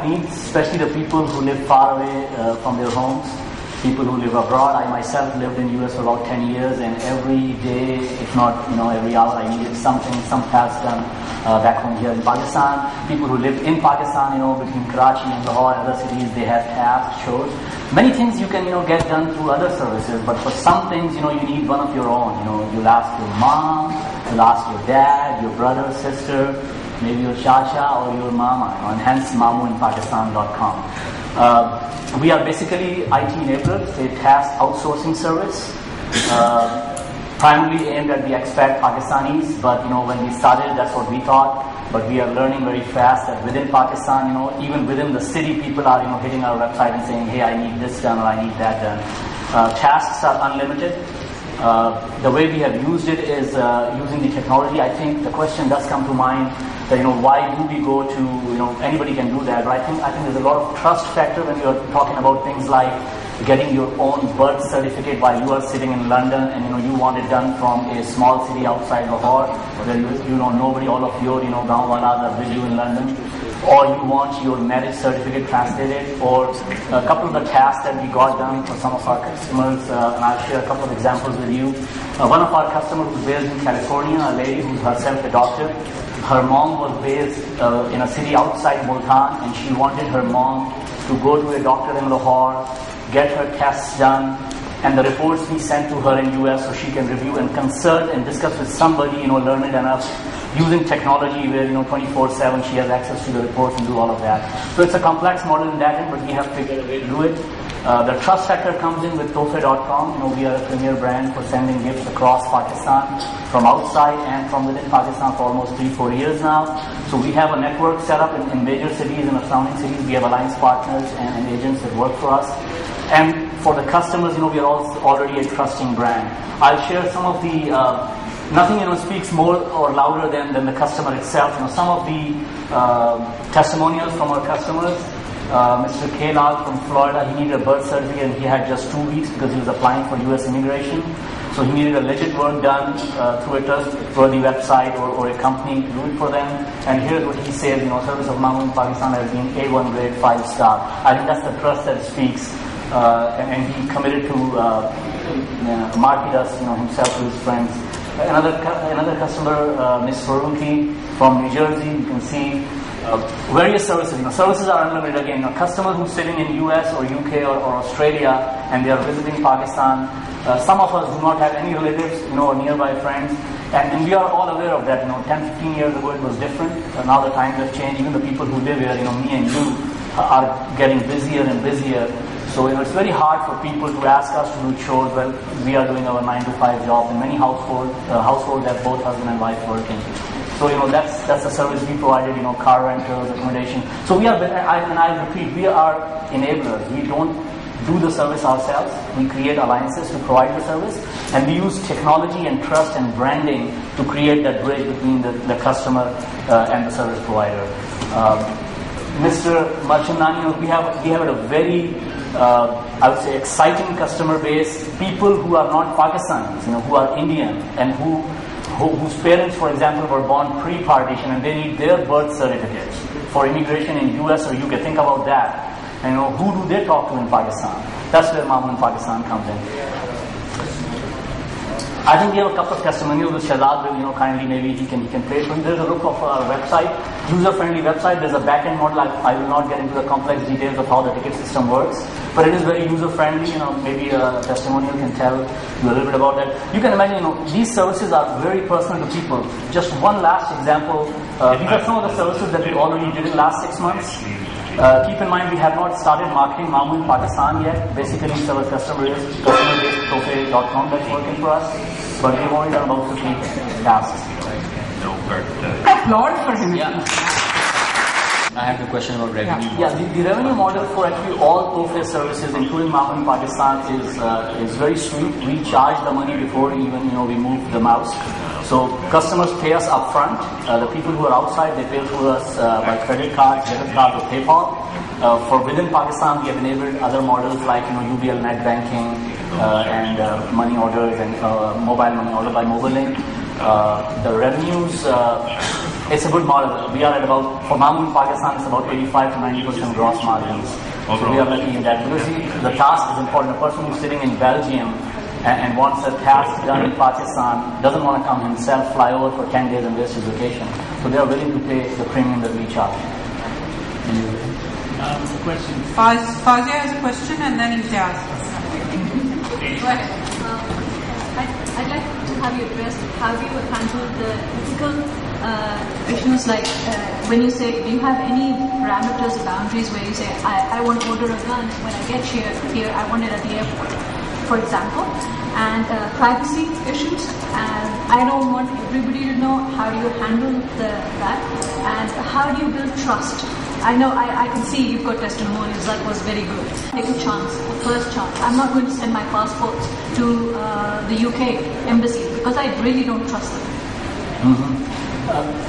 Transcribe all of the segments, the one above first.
needs, especially the people who live far away from their homes, people who live abroad. I myself lived in US for about 10 years, and every day, if not every hour, I needed some tasks done back home here in Pakistan. People who live in Pakistan, between Karachi and Lahore and other cities, they have tasks, chores. Many things you can get done through other services, but for some things, you need one of your own. You'll ask your mom, you'll ask your dad, your brother, sister, maybe your chacha or your mama, and hence mamuinpakistan.com. We are basically IT enablers, a task outsourcing service, primarily aimed at the expat Pakistanis, but when we started, that's what we thought. But we are learning very fast that within Pakistan, even within the city, people are hitting our website and saying, hey, I need this done or I need that done. Tasks are unlimited. The way we have used it is using the technology. I think the question does come to mind that why do we go to anybody can do that, but I think there's a lot of trust factor when you're talking about things like getting your own birth certificate while you are sitting in London, and you want it done from a small city outside Lahore where nobody, all of your gaonwalas are with you in London, or you want your marriage certificate translated, or a couple of the tasks that we got done for some of our customers, and I'll share a couple of examples with you. One of our customers who's based in California, a lady who's herself a doctor. Her mom was based in a city outside Multan, and she wanted her mom to go to a doctor in Lahore, get her tests done, and the reports be sent to her in US so she can review and consult and discuss with somebody learned enough using technology where 24/7 she has access to the reports and do all of that. So it's a complex model in that end, but we have figured a way to do it. The trust factor comes in with Tohfe.com. We are a premier brand for sending gifts across Pakistan, from outside and from within Pakistan for almost 3-4 years now. So we have a network set up in major cities and surrounding cities. We have alliance partners and agents that work for us. And for the customers, we are also already a trusting brand. I'll share some of the, nothing speaks more or louder than the customer itself. Some of the testimonials from our customers. Mr. K. Lal from Florida, he needed a birth certificate and he had just 2 weeks because he was applying for US immigration. So he needed a legit work done through a trustworthy website or a company to do it for them. And here's what he says, service of Mamu in Pakistan has been A1 grade 5-star. I think that's the trust that speaks. And he committed to market us, himself to his friends. Another customer, Ms. Faruqi from New Jersey, you can see various services. Services are unlimited again. Customers who are sitting in US or UK or Australia and they are visiting Pakistan. Some of us do not have any relatives, or nearby friends, and we are all aware of that. 10-15 years ago it was different. Now the times have changed. Even the people who live here, me and you, are getting busier and busier. So it's very hard for people to ask us to do chores. Well, we are doing our 9-to-5 job, and many households have both husband and wife working. So that's the service we provided. Car rentals, accommodation. So we are, and I repeat, we are enablers. We don't do the service ourselves. We create alliances to provide the service, and we use technology and trust and branding to create that bridge between the customer and the service provider. Mr. Marchandani, we have a very I would say exciting customer base. People who are not Pakistanis, who are Indian and whose parents, for example, were born pre-partition and they need their birth certificates for immigration in US or UK. Think about that. And who do they talk to in Pakistan? That's where Mamu in Pakistan comes in. I think we have a couple of testimonials with Shahzad will, kindly maybe he can play it. There's a look of our website, user-friendly website. There's a back-end model. I will not get into the complex details of how the ticket system works, but it is very user-friendly. Maybe a testimonial can tell you a little bit about that. You can imagine, these services are very personal to people. Just one last example. These are some of the services that we already did in the last 6 months. Keep in mind, we have not started marketing Mamu in Pakistan yet. Basically, our customer is customer-based Tohfe.com that's working for us. But we've only done about 50 tasks. Applaud for him. Yeah. I have a question about revenue. Yeah, the revenue model for actually all Tohfe services, including Mamu in Pakistan, is very sweet. We charge the money before even we move the mouse. So customers pay us upfront. The people who are outside, they pay through us by credit card, debit card, or PayPal. For within Pakistan, we have enabled other models like UBL net banking and money orders and mobile money order by mobile link. The revenues It's a good model. We are at about, for Mamu in Pakistan, it's about 85 to 90% gross margins. Okay. So we are lucky in that because the task is important. A person who's sitting in Belgium and wants a task done in Pakistan doesn't want to come himself, fly over for 10 days and waste his vacation. So they are willing to pay the premium that we charge. Question. Fazia has a question and then Imtiaz. Go ahead. I'd like to have you address how do you handle the ethical issues like when you say, do you have any parameters or boundaries where you say, I want to order a gun when I get here I want it at the airport, for example, and privacy issues, and I don't want everybody to know. How do you handle that, and how do you build trust? I know I can see you've got testimonials. That was very good. Take a chance, the first chance. I'm not going to send my passport to the UK embassy because I really don't trust them.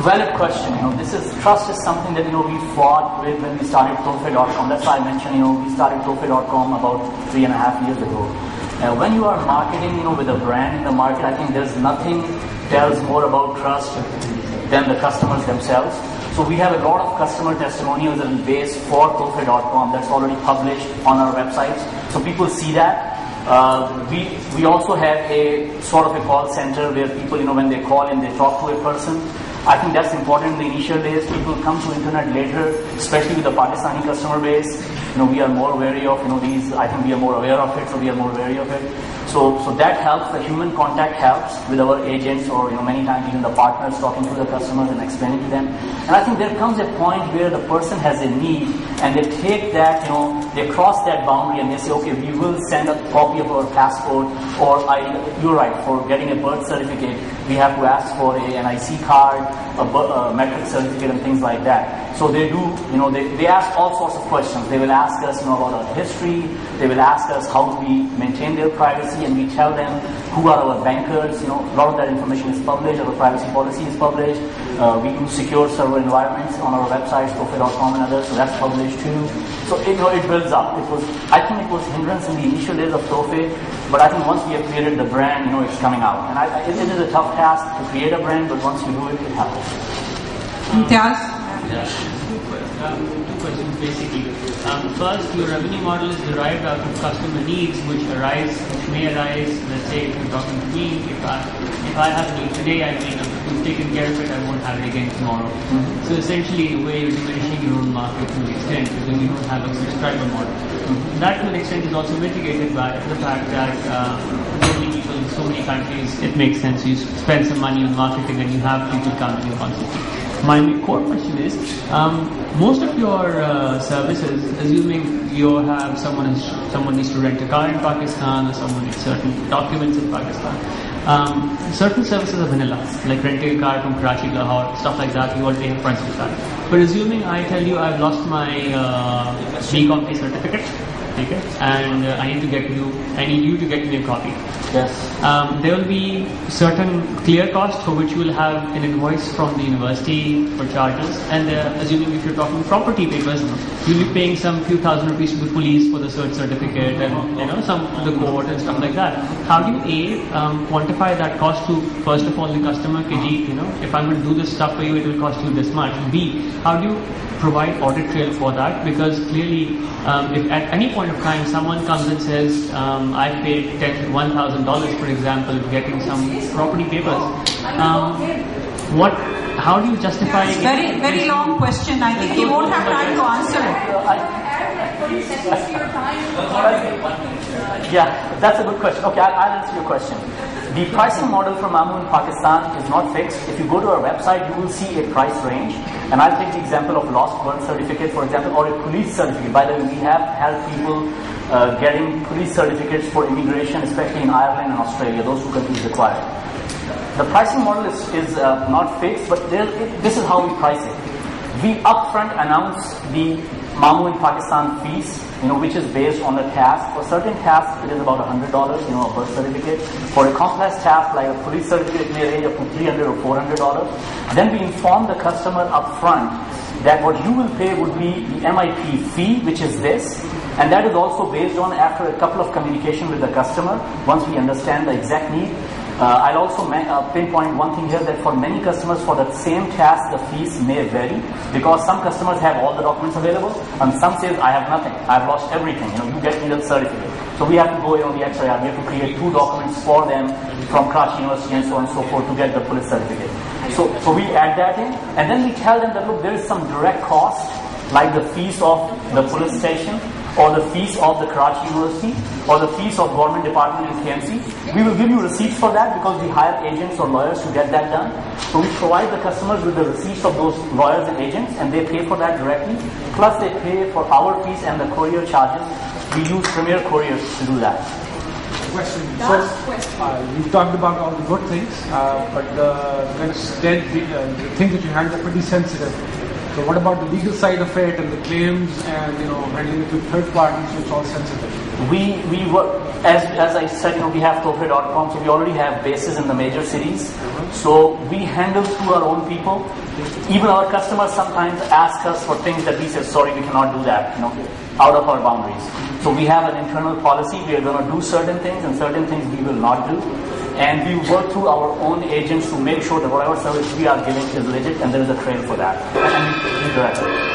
Valid question. Trust is something that we fought with when we started Tofe.com. That's why I mentioned we started Tofe.com about 3.5 years ago. When you are marketing with a brand in the market, I think there's nothing tells more about trust than the customers themselves. So we have a lot of customer testimonials and base for Tofe.com that's already published on our websites. So people see that. We also have a sort of a call center where people, when they call in, they talk to a person. I think that's important in the initial days. People come to internet later, especially with the Pakistani customer base. We are more wary of these. I think we are more aware of it, so we are more wary of it. So that helps. The human contact helps with our agents, or many times even the partners talking to the customers and explaining to them. And I think there comes a point where the person has a need, and they take that, they cross that boundary, and they say, okay, we will send a copy of our passport, or you're right, for getting a birth certificate, we have to ask for an IC card, a metric certificate, and things like that. So they do, they ask all sorts of questions. They will ask us, about our history. They will ask us how do we maintain their privacy, and we tell them who are our bankers. A lot of that information is published. Our privacy policy is published. We use secure server environments on our websites, Tofe.com and others, so that's published too. So it builds up. I think it was hindrance in the initial days of Tofe, but I think once we have created the brand, it's coming out. And it is a tough task to create a brand, but once you do it, it happens. Imtiaz? Yeah. Two questions basically. First, your revenue model is derived out of customer needs which may arise, let's say if you're talking to me, if I have a need today, you've taken care of it, I won't have it again tomorrow. Mm-hmm. So essentially, in a way, you're diminishing your own market to an extent because you don't have a subscriber model. Mm-hmm. That to an extent is also mitigated by the fact that many people in so many countries, it makes sense. You spend some money on marketing and you have people come to you constantly. My core question is, most of your services, assuming you have someone needs to rent a car in Pakistan, or someone needs certain documents in Pakistan, certain services are vanilla, like renting a car from Karachi, Lahore, stuff like that, you already have price of that. But assuming I tell you I've lost my BCom certificate, okay, and I need you to get me a copy. Yes. There will be certain clear costs for which you will have an invoice from the university for charges, and assuming if you're talking property papers, you'll be paying some few thousand rupees to the police for the cert certificate and some to the court and stuff like that. How do you quantify that cost to first of all the customer? If I'm going to do this stuff for you, it will cost you this much. B, how do you provide audit trail for that? Because clearly, if at any point of time someone comes and says, I paid $1,000 for example, getting some property papers, how do you justify? Very, very long question. I think he won't have time to answer it. Yeah, that's a good question. Okay, I'll answer your question. The pricing model for Mamu in Pakistan is not fixed. If you go to our website, you will see a price range. And I'll take the example of lost birth certificate, for example, or a police certificate. By the way, we have helped people getting police certificates for immigration, especially in Ireland and Australia, those two countries require it. The pricing model is not fixed, but this is how we price it. We upfront announce the Mamu in Pakistan fees, which is based on the task. For certain tasks, it is about $100, a birth certificate. For a complex task like a police certificate, it may range up to $300 or $400. Then we inform the customer upfront that what you will pay would be the MIP fee, which is this, and that is also based on after a couple of communication with the customer. Once we understand the exact need, I'll also pinpoint one thing here, that for many customers, for the same task, the fees may vary, because some customers have all the documents available, and some says, I have nothing, I've lost everything, you get me the certificate. So we have to go on the extra yard, we have to create 2 documents for them from Karachi University and so on and so forth to get the police certificate. So we add that in, and then we tell them that, look, there is some direct cost, like the fees of the police station, or the fees of the Karachi University, or the fees of government department in KMC. We will give you receipts for that, because we hire agents or lawyers to get that done. So we provide the customers with the receipts of those lawyers and agents, and they pay for that directly. Plus they pay for our fees and the courier charges. We use Premier Couriers to do that. Question. You've talked about all the good things, but the things that you handle are pretty sensitive. So what about the legal side of it and the claims and handling it with third parties, so it's all sensitive? We work, as I said, we have Tofre.com, so we already have bases in the major cities. So we handle through our own people. Even our customers sometimes ask us for things that we say, sorry, we cannot do that, out of our boundaries. So we have an internal policy. We are going to do certain things, and certain things we will not do. And we work through our own agents to make sure that whatever service we are giving is legit, and there is a trail for that. And we direct it.